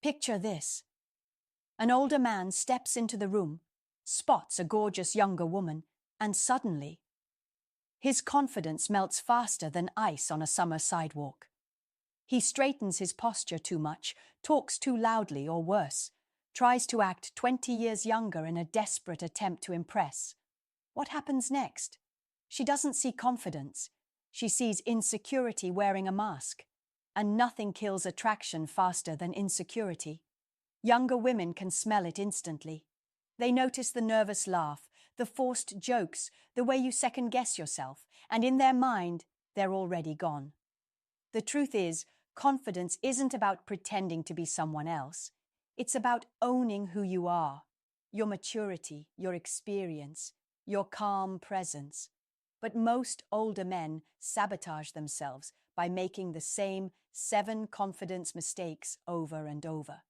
Picture this. An older man steps into the room, spots a gorgeous younger woman, and suddenly, his confidence melts faster than ice on a summer sidewalk. He straightens his posture too much, talks too loudly, or worse, tries to act 20 years younger in a desperate attempt to impress. What happens next? She doesn't see confidence. She sees insecurity wearing a mask. And nothing kills attraction faster than insecurity. Younger women can smell it instantly. They notice the nervous laugh, the forced jokes, the way you second-guess yourself, and in their mind, they're already gone. The truth is, confidence isn't about pretending to be someone else. It's about owning who you are, your maturity, your experience, your calm presence. But most older men sabotage themselves by making the same 7 confidence mistakes over and over.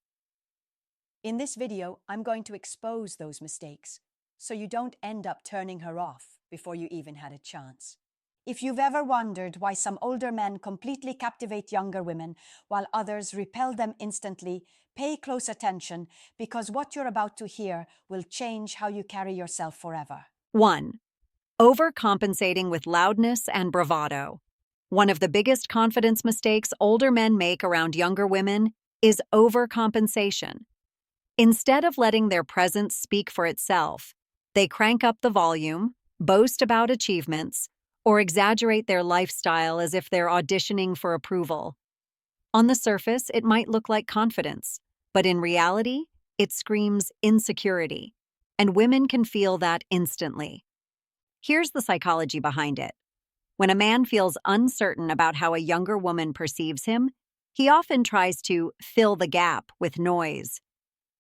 In this video, I'm going to expose those mistakes, so you don't end up turning her off before you even had a chance. If you've ever wondered why some older men completely captivate younger women while others repel them instantly, pay close attention because what you're about to hear will change how you carry yourself forever. 1. Overcompensating with loudness and bravado. One of the biggest confidence mistakes older men make around younger women is overcompensation. Instead of letting their presence speak for itself, they crank up the volume, boast about achievements, or exaggerate their lifestyle as if they're auditioning for approval. On the surface, it might look like confidence, but in reality, it screams insecurity, and women can feel that instantly. Here's the psychology behind it. When a man feels uncertain about how a younger woman perceives him, he often tries to fill the gap with noise.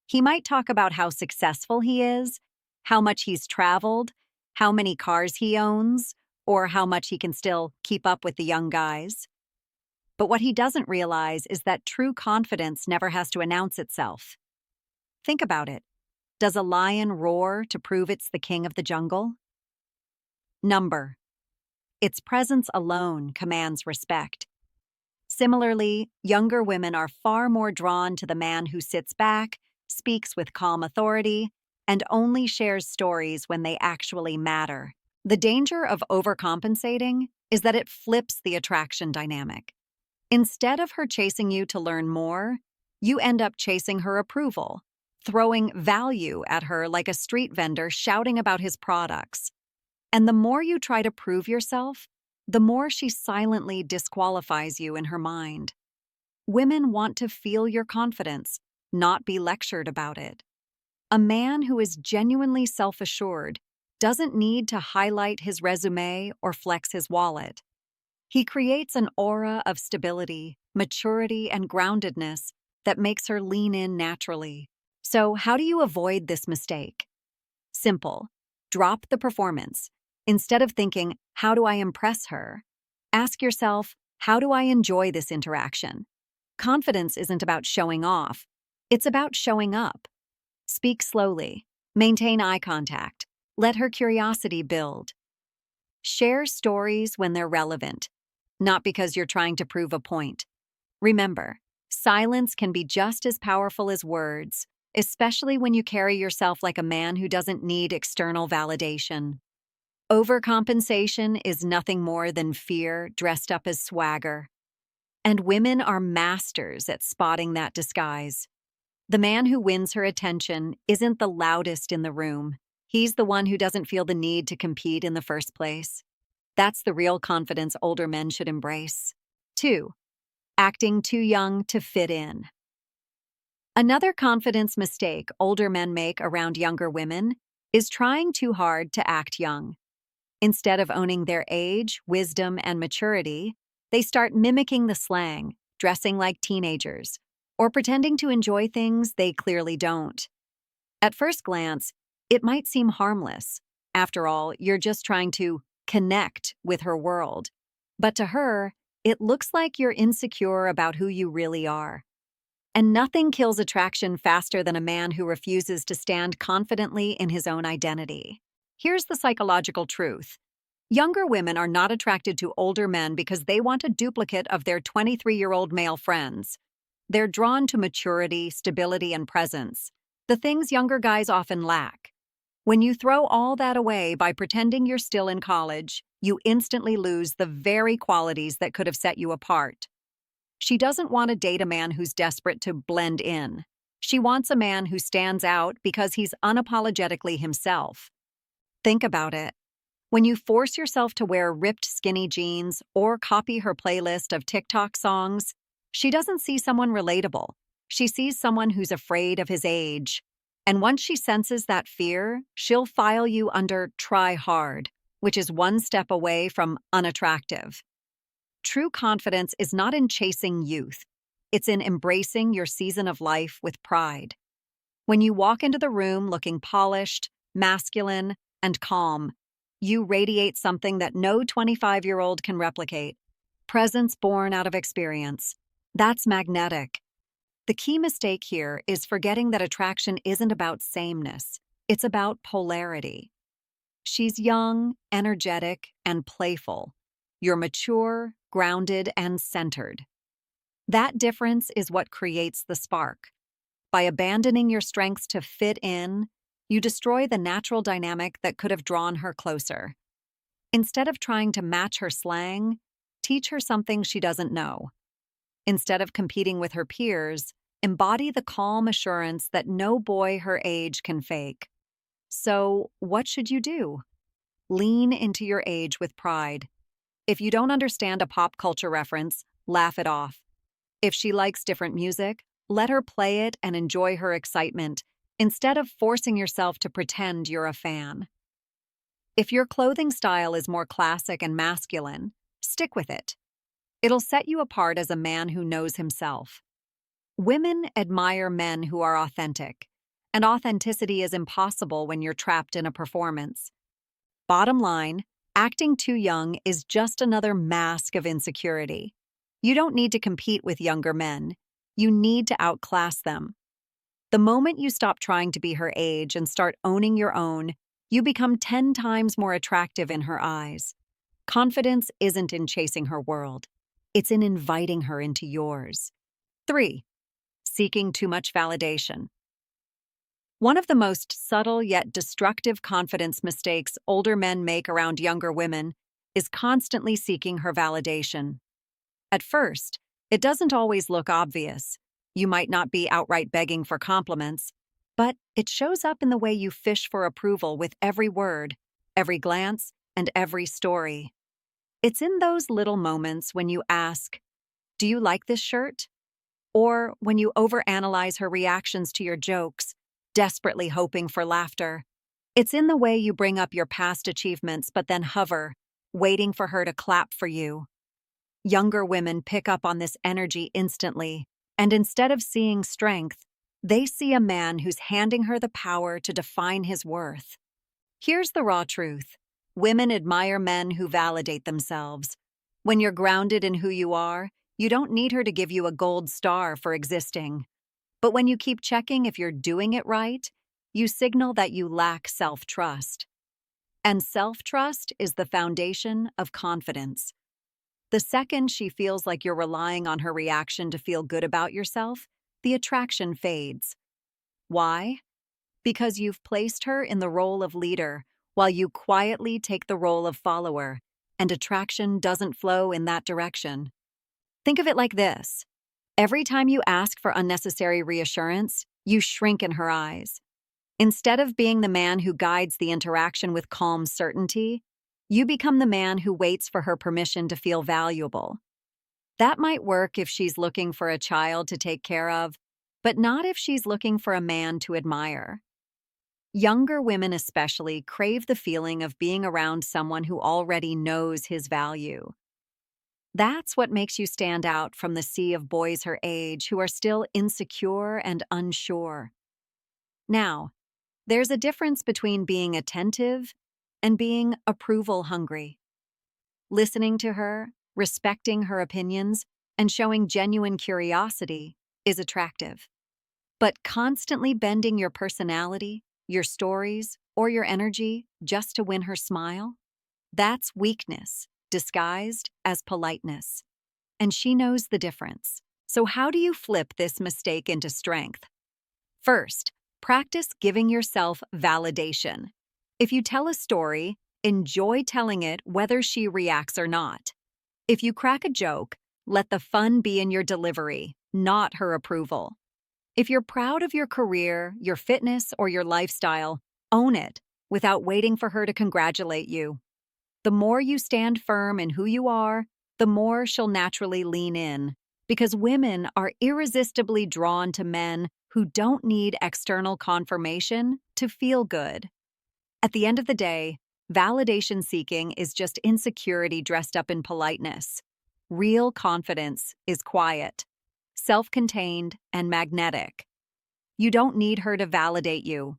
He might talk about how successful he is, how much he's traveled, how many cars he owns, or how much he can still keep up with the young guys. But what he doesn't realize is that true confidence never has to announce itself. Think about it. Does a lion roar to prove it's the king of the jungle? Number. Its presence alone commands respect. Similarly, younger women are far more drawn to the man who sits back, speaks with calm authority, and only shares stories when they actually matter. The danger of overcompensating is that it flips the attraction dynamic. Instead of her chasing you to learn more, you end up chasing her approval, throwing value at her like a street vendor shouting about his products. And the more you try to prove yourself, the more she silently disqualifies you in her mind. Women want to feel your confidence, not be lectured about it. A man who is genuinely self-assured doesn't need to highlight his resume or flex his wallet. He creates an aura of stability, maturity, and groundedness that makes her lean in naturally. So, how do you avoid this mistake? Simple. Drop the performance. Instead of thinking, how do I impress her? Ask yourself, how do I enjoy this interaction? Confidence isn't about showing off. It's about showing up. Speak slowly. Maintain eye contact. Let her curiosity build. Share stories when they're relevant, not because you're trying to prove a point. Remember, silence can be just as powerful as words, especially when you carry yourself like a man who doesn't need external validation. Overcompensation is nothing more than fear dressed up as swagger. And women are masters at spotting that disguise. The man who wins her attention isn't the loudest in the room. He's the one who doesn't feel the need to compete in the first place. That's the real confidence older men should embrace. 2. Acting too young to fit in. Another confidence mistake older men make around younger women is trying too hard to act young. Instead of owning their age, wisdom, and maturity, they start mimicking the slang, dressing like teenagers, or pretending to enjoy things they clearly don't. At first glance, it might seem harmless. After all, you're just trying to connect with her world. But to her, it looks like you're insecure about who you really are. And nothing kills attraction faster than a man who refuses to stand confidently in his own identity. Here's the psychological truth. Younger women are not attracted to older men because they want a duplicate of their 23-year-old male friends. They're drawn to maturity, stability, and presence, the things younger guys often lack. When you throw all that away by pretending you're still in college, you instantly lose the very qualities that could have set you apart. She doesn't want to date a man who's desperate to blend in. She wants a man who stands out because he's unapologetically himself. Think about it. When you force yourself to wear ripped skinny jeans or copy her playlist of TikTok songs, she doesn't see someone relatable. She sees someone who's afraid of his age. And once she senses that fear, she'll file you under try hard, which is one step away from unattractive. True confidence is not in chasing youth. It's in embracing your season of life with pride. When you walk into the room looking polished, masculine, and calm, you radiate something that no 25-year-old can replicate. Presence born out of experience. That's magnetic. The key mistake here is forgetting that attraction isn't about sameness. It's about polarity. She's young, energetic, and playful. You're mature, grounded, and centered. That difference is what creates the spark. By abandoning your strengths to fit in, you destroy the natural dynamic that could have drawn her closer. Instead of trying to match her slang, teach her something she doesn't know. Instead of competing with her peers, embody the calm assurance that no boy her age can fake. So, what should you do? Lean into your age with pride. If you don't understand a pop culture reference, laugh it off. If she likes different music, let her play it and enjoy her excitement, instead of forcing yourself to pretend you're a fan. If your clothing style is more classic and masculine, stick with it. It'll set you apart as a man who knows himself. Women admire men who are authentic, and authenticity is impossible when you're trapped in a performance. Bottom line, acting too young is just another mask of insecurity. You don't need to compete with younger men. You need to outclass them. The moment you stop trying to be her age and start owning your own, you become 10 times more attractive in her eyes. Confidence isn't in chasing her world. It's in inviting her into yours. 3. Seeking too much validation. One of the most subtle yet destructive confidence mistakes older men make around younger women is constantly seeking her validation. At first, it doesn't always look obvious. You might not be outright begging for compliments, but it shows up in the way you fish for approval with every word, every glance, and every story. It's in those little moments when you ask, "Do you like this shirt?" Or when you overanalyze her reactions to your jokes, desperately hoping for laughter. It's in the way you bring up your past achievements but then hover, waiting for her to clap for you. Younger women pick up on this energy instantly, and instead of seeing strength, they see a man who's handing her the power to define his worth. Here's the raw truth. Women admire men who validate themselves. When you're grounded in who you are, you don't need her to give you a gold star for existing. But when you keep checking if you're doing it right, you signal that you lack self-trust. And self-trust is the foundation of confidence. The second she feels like you're relying on her reaction to feel good about yourself, the attraction fades. Why? Because you've placed her in the role of leader, while you quietly take the role of follower, and attraction doesn't flow in that direction. Think of it like this. Every time you ask for unnecessary reassurance, you shrink in her eyes. Instead of being the man who guides the interaction with calm certainty, you become the man who waits for her permission to feel valuable. That might work if she's looking for a child to take care of, but not if she's looking for a man to admire. Younger women especially crave the feeling of being around someone who already knows his value. That's what makes you stand out from the sea of boys her age who are still insecure and unsure. Now, there's a difference between being attentive and being approval hungry. Listening to her, respecting her opinions, and showing genuine curiosity is attractive. But constantly bending your personality, your stories, or your energy just to win her smile? That's weakness, disguised as politeness. And she knows the difference. So, how do you flip this mistake into strength? First, practice giving yourself validation. If you tell a story, enjoy telling it whether she reacts or not. If you crack a joke, let the fun be in your delivery, not her approval. If you're proud of your career, your fitness, or your lifestyle, own it without waiting for her to congratulate you. The more you stand firm in who you are, the more she'll naturally lean in, because women are irresistibly drawn to men who don't need external confirmation to feel good. At the end of the day, validation seeking is just insecurity dressed up in politeness. Real confidence is quiet, self-contained, and magnetic. You don't need her to validate you.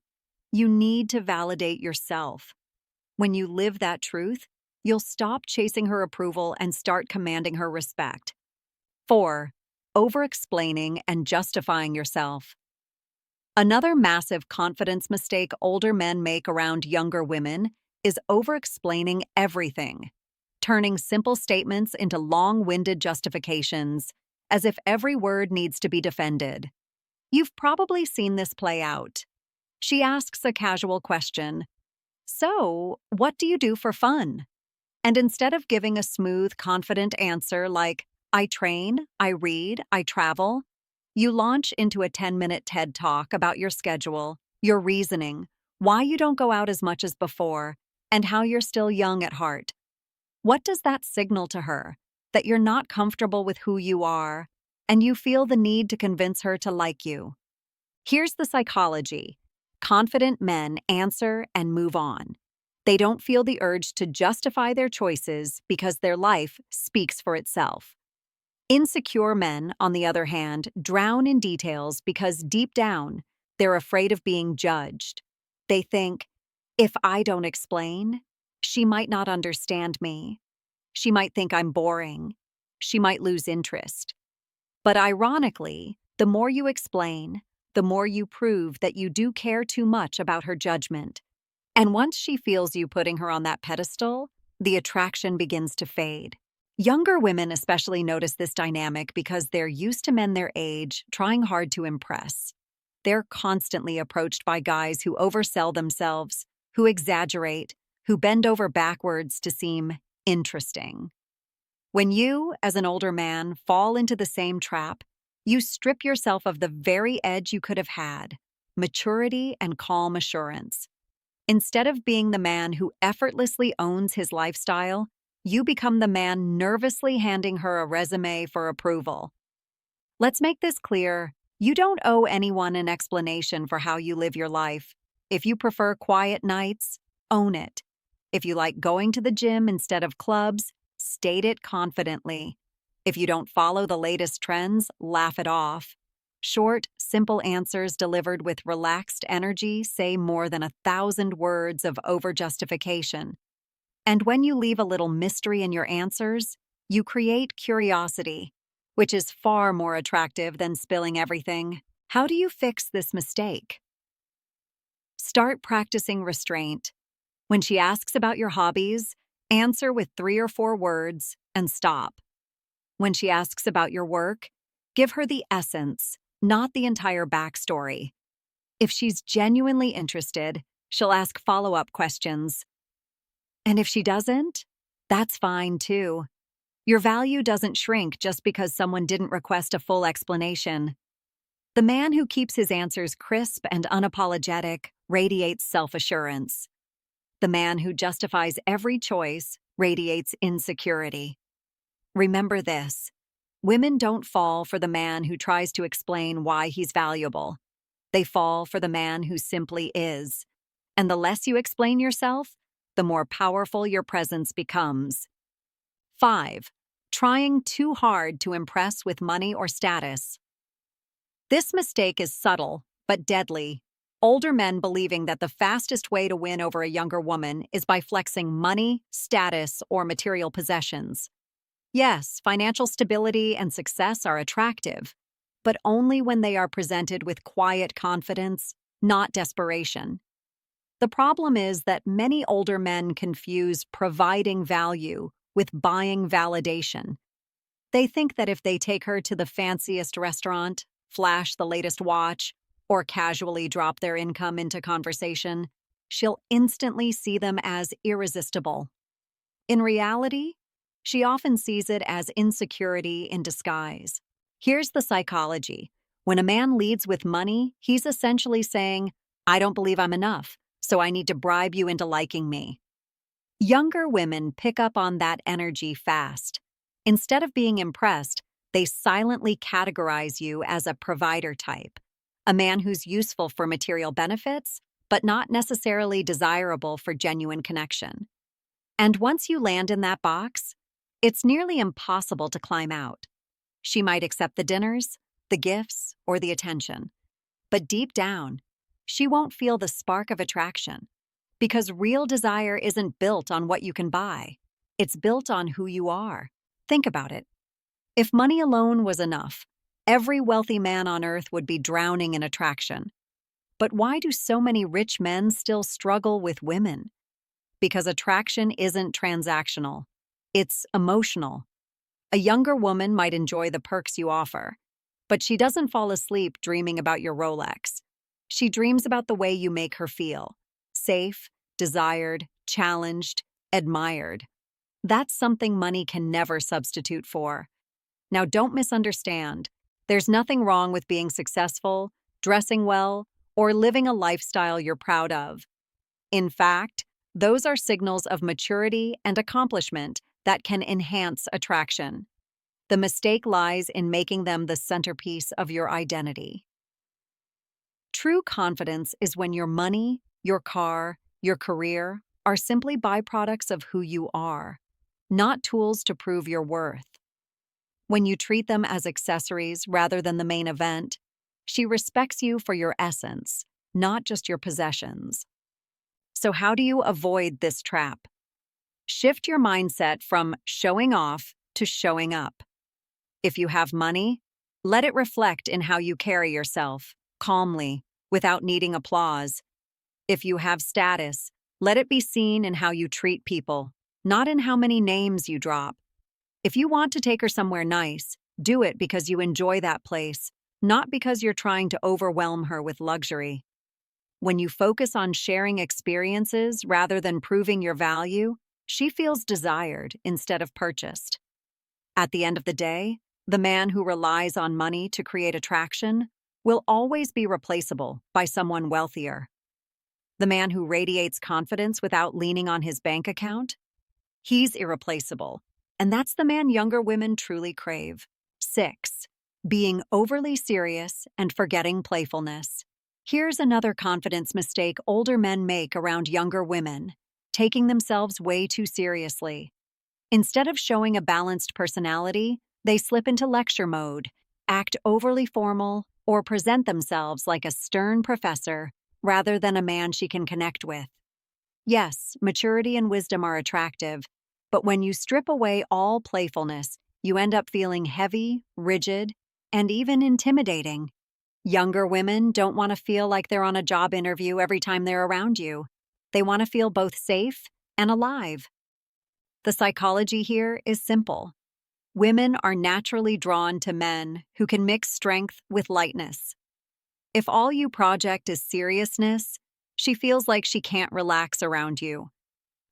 You need to validate yourself. When you live that truth, you'll stop chasing her approval and start commanding her respect. 4. Overexplaining and justifying yourself. Another massive confidence mistake older men make around younger women is overexplaining everything, turning simple statements into long-winded justifications, as if every word needs to be defended. You've probably seen this play out. She asks a casual question, "So, what do you do for fun?" And instead of giving a smooth, confident answer like, "I train, I read, I travel," you launch into a 10-minute TED Talk about your schedule, your reasoning, why you don't go out as much as before, and how you're still young at heart. What does that signal to her? That you're not comfortable with who you are, and you feel the need to convince her to like you. Here's the psychology. Confident men answer and move on. They don't feel the urge to justify their choices because their life speaks for itself. Insecure men, on the other hand, drown in details because deep down, they're afraid of being judged. They think, if I don't explain, she might not understand me. She might think I'm boring. She might lose interest. But ironically, the more you explain, the more you prove that you do care too much about her judgment. And once she feels you putting her on that pedestal, the attraction begins to fade. Younger women especially notice this dynamic because they're used to men their age trying hard to impress. They're constantly approached by guys who oversell themselves, who exaggerate, who bend over backwards to seem interesting. When you, as an older man, fall into the same trap, you strip yourself of the very edge you could have had, maturity and calm assurance. Instead of being the man who effortlessly owns his lifestyle, you become the man nervously handing her a resume for approval. Let's make this clear. You don't owe anyone an explanation for how you live your life. If you prefer quiet nights, own it. If you like going to the gym instead of clubs, state it confidently. If you don't follow the latest trends, laugh it off. Short, simple answers delivered with relaxed energy say more than 1,000 words of over-justification. And when you leave a little mystery in your answers, you create curiosity, which is far more attractive than spilling everything. How do you fix this mistake? Start practicing restraint. When she asks about your hobbies, answer with 3 or 4 words and stop. When she asks about your work, give her the essence, not the entire backstory. If she's genuinely interested, she'll ask follow-up questions. And if she doesn't, that's fine too. Your value doesn't shrink just because someone didn't request a full explanation. The man who keeps his answers crisp and unapologetic radiates self-assurance. The man who justifies every choice radiates insecurity. Remember this: women don't fall for the man who tries to explain why he's valuable. They fall for the man who simply is. And the less you explain yourself, the more powerful your presence becomes. 5. Trying too hard to impress with money or status. This mistake is subtle, but deadly. Older men believing that the fastest way to win over a younger woman is by flexing money, status, or material possessions. Yes, financial stability and success are attractive, but only when they are presented with quiet confidence, not desperation. The problem is that many older men confuse providing value with buying validation. They think that if they take her to the fanciest restaurant, flash the latest watch, or casually drop their income into conversation, she'll instantly see them as irresistible. In reality, she often sees it as insecurity in disguise. Here's the psychology. When a man leads with money, he's essentially saying, I don't believe I'm enough, so I need to bribe you into liking me. Younger women pick up on that energy fast. Instead of being impressed, they silently categorize you as a provider type, a man who's useful for material benefits, but not necessarily desirable for genuine connection. And once you land in that box, it's nearly impossible to climb out. She might accept the dinners, the gifts, or the attention. But deep down, she won't feel the spark of attraction. Because real desire isn't built on what you can buy. It's built on who you are. Think about it. If money alone was enough, every wealthy man on earth would be drowning in attraction. But why do so many rich men still struggle with women? Because attraction isn't transactional. It's emotional. A younger woman might enjoy the perks you offer, but she doesn't fall asleep dreaming about your Rolex. She dreams about the way you make her feel. Safe, desired, challenged, admired. That's something money can never substitute for. Now, don't misunderstand. There's nothing wrong with being successful, dressing well, or living a lifestyle you're proud of. In fact, those are signals of maturity and accomplishment that can enhance attraction. The mistake lies in making them the centerpiece of your identity. True confidence is when your money, your car, your career are simply byproducts of who you are, not tools to prove your worth. When you treat them as accessories rather than the main event, she respects you for your essence, not just your possessions. So how do you avoid this trap? Shift your mindset from showing off to showing up. If you have money, let it reflect in how you carry yourself, calmly, without needing applause. If you have status, let it be seen in how you treat people, not in how many names you drop. If you want to take her somewhere nice, do it because you enjoy that place, not because you're trying to overwhelm her with luxury. When you focus on sharing experiences rather than proving your value, she feels desired instead of purchased. At the end of the day, the man who relies on money to create attraction will always be replaceable by someone wealthier. The man who radiates confidence without leaning on his bank account? He's irreplaceable, and that's the man younger women truly crave. 6. Being overly serious and forgetting playfulness. Here's another confidence mistake older men make around younger women, taking themselves way too seriously. Instead of showing a balanced personality, they slip into lecture mode, act overly formal, or present themselves like a stern professor rather than a man she can connect with. Yes, maturity and wisdom are attractive, but when you strip away all playfulness, you end up feeling heavy, rigid, and even intimidating. Younger women don't want to feel like they're on a job interview every time they're around you. They want to feel both safe and alive. The psychology here is simple. Women are naturally drawn to men who can mix strength with lightness. If all you project is seriousness, she feels like she can't relax around you.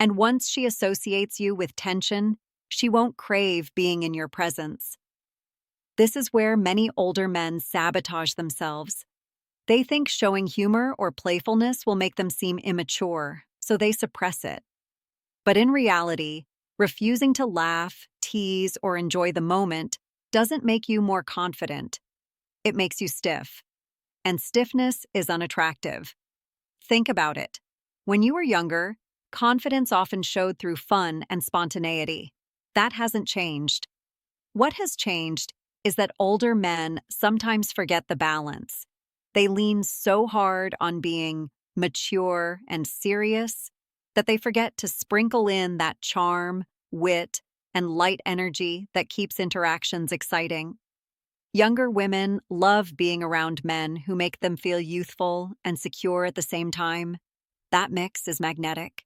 And once she associates you with tension, she won't crave being in your presence. This is where many older men sabotage themselves. They think showing humor or playfulness will make them seem immature, so they suppress it. But in reality, refusing to laugh, tease, or enjoy the moment doesn't make you more confident. It makes you stiff. And stiffness is unattractive. Think about it. When you were younger, confidence often showed through fun and spontaneity. That hasn't changed. What has changed is that older men sometimes forget the balance. They lean so hard on being mature and serious that they forget to sprinkle in that charm, wit, and light energy that keeps interactions exciting. Younger women love being around men who make them feel youthful and secure at the same time. That mix is magnetic.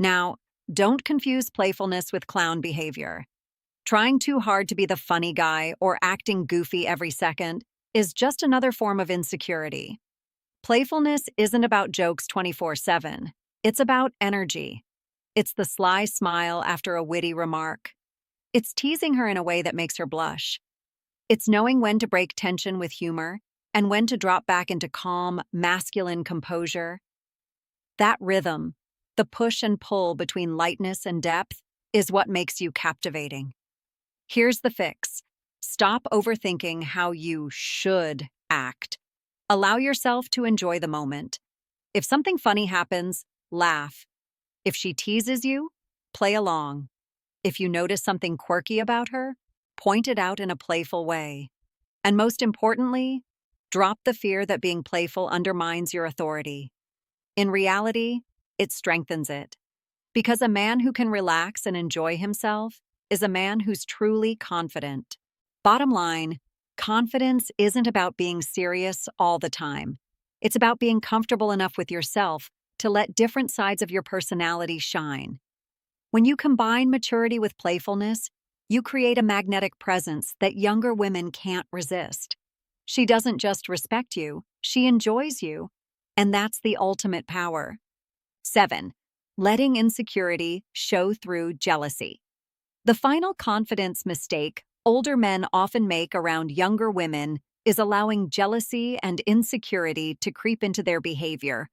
Now, don't confuse playfulness with clown behavior. Trying too hard to be the funny guy or acting goofy every second is just another form of insecurity. Playfulness isn't about jokes 24/7. It's about energy. It's the sly smile after a witty remark. It's teasing her in a way that makes her blush. It's knowing when to break tension with humor and when to drop back into calm, masculine composure. That rhythm, the push and pull between lightness and depth, is what makes you captivating. Here's the fix. Stop overthinking how you should act. Allow yourself to enjoy the moment. If something funny happens, laugh. If she teases you, play along. If you notice something quirky about her, point it out in a playful way. And most importantly, drop the fear that being playful undermines your authority. In reality, it strengthens it. Because a man who can relax and enjoy himself is a man who's truly confident. Bottom line, confidence isn't about being serious all the time. It's about being comfortable enough with yourself to let different sides of your personality shine. When you combine maturity with playfulness, you create a magnetic presence that younger women can't resist. She doesn't just respect you, she enjoys you. And that's the ultimate power. 7. Letting insecurity show through jealousy. The final confidence mistake older men often make around younger women is allowing jealousy and insecurity to creep into their behavior.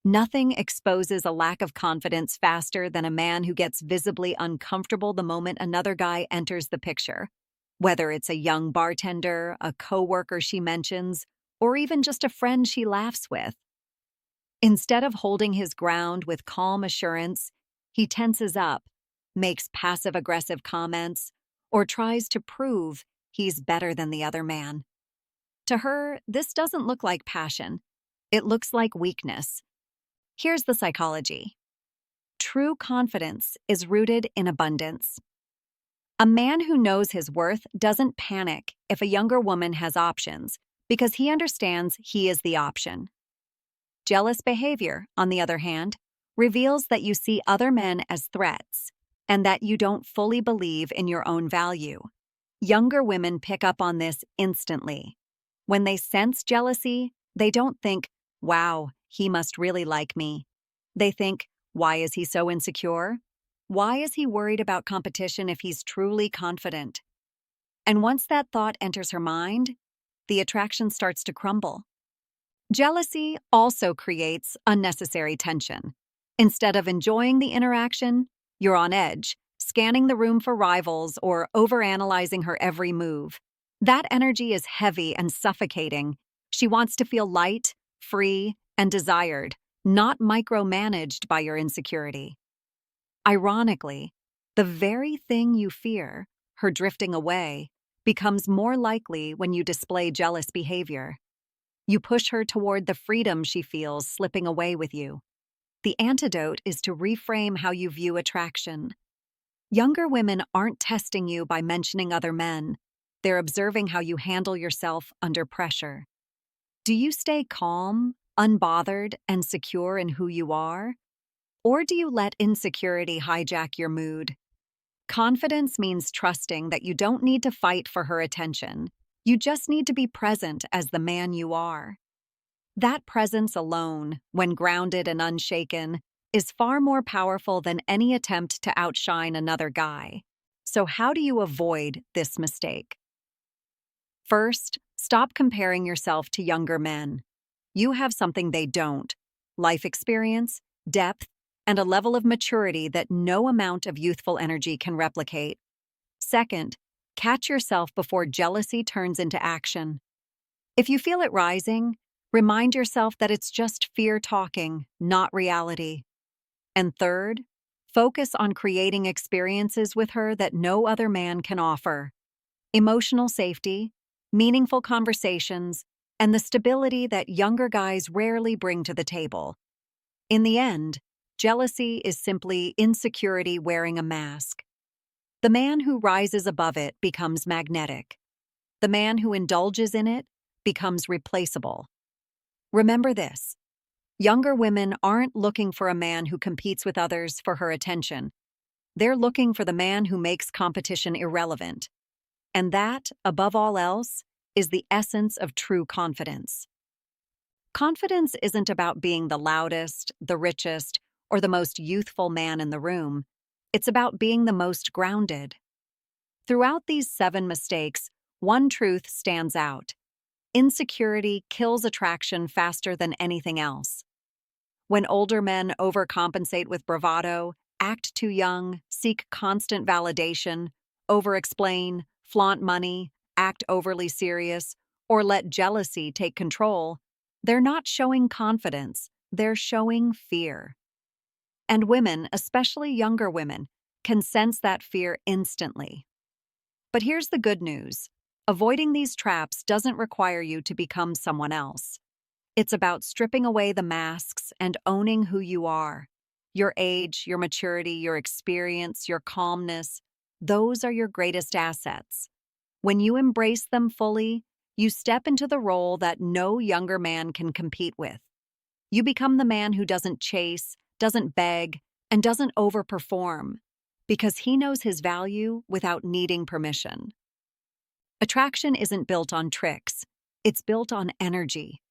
Nothing exposes a lack of confidence faster than a man who gets visibly uncomfortable the moment another guy enters the picture. Whether it's a young bartender, a coworker she mentions, or even just a friend she laughs with. Instead of holding his ground with calm assurance, he tenses up, makes passive-aggressive comments, or tries to prove he's better than the other man. To her, this doesn't look like passion. It looks like weakness. Here's the psychology. True confidence is rooted in abundance. A man who knows his worth doesn't panic if a younger woman has options because he understands he is the option. Jealous behavior, on the other hand, reveals that you see other men as threats and that you don't fully believe in your own value. Younger women pick up on this instantly. When they sense jealousy, they don't think, "Wow, he must really like me." They think, "Why is he so insecure? Why is he worried about competition if he's truly confident?" And once that thought enters her mind, the attraction starts to crumble. Jealousy also creates unnecessary tension. Instead of enjoying the interaction, you're on edge, scanning the room for rivals or overanalyzing her every move. That energy is heavy and suffocating. She wants to feel light, free, and desired, not micromanaged by your insecurity. Ironically, the very thing you fear, her drifting away, becomes more likely when you display jealous behavior. You push her toward the freedom she feels slipping away with you. The antidote is to reframe how you view attraction. Younger women aren't testing you by mentioning other men. They're observing how you handle yourself under pressure. Do you stay calm, unbothered, and secure in who you are? Or do you let insecurity hijack your mood? Confidence means trusting that you don't need to fight for her attention. You just need to be present as the man you are. That presence alone, when grounded and unshaken, is far more powerful than any attempt to outshine another guy. So how do you avoid this mistake? First, stop comparing yourself to younger men. You have something they don't: life experience, depth, and a level of maturity that no amount of youthful energy can replicate. Second, catch yourself before jealousy turns into action. If you feel it rising, remind yourself that it's just fear talking, not reality. And third, focus on creating experiences with her that no other man can offer. Emotional safety, meaningful conversations, and the stability that younger guys rarely bring to the table. In the end, jealousy is simply insecurity wearing a mask. The man who rises above it becomes magnetic. The man who indulges in it becomes replaceable. Remember this: younger women aren't looking for a man who competes with others for her attention. They're looking for the man who makes competition irrelevant. And that, above all else, is the essence of true confidence. Confidence isn't about being the loudest, the richest, or the most youthful man in the room. It's about being the most grounded. Throughout these 7 mistakes, one truth stands out. Insecurity kills attraction faster than anything else. When older men overcompensate with bravado, act too young, seek constant validation, overexplain, flaunt money, act overly serious, or let jealousy take control, they're not showing confidence, they're showing fear. And women, especially younger women, can sense that fear instantly. But here's the good news. Avoiding these traps doesn't require you to become someone else. It's about stripping away the masks and owning who you are. Your age, your maturity, your experience, your calmness, those are your greatest assets. When you embrace them fully, you step into the role that no younger man can compete with. You become the man who doesn't chase, doesn't beg, and doesn't overperform, because he knows his value without needing permission. Attraction isn't built on tricks, it's built on energy.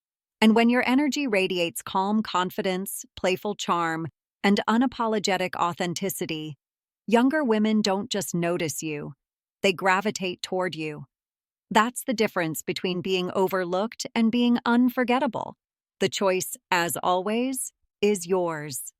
And when your energy radiates calm confidence, playful charm, and unapologetic authenticity, younger women don't just notice you, they gravitate toward you. That's the difference between being overlooked and being unforgettable. The choice, as always, is yours.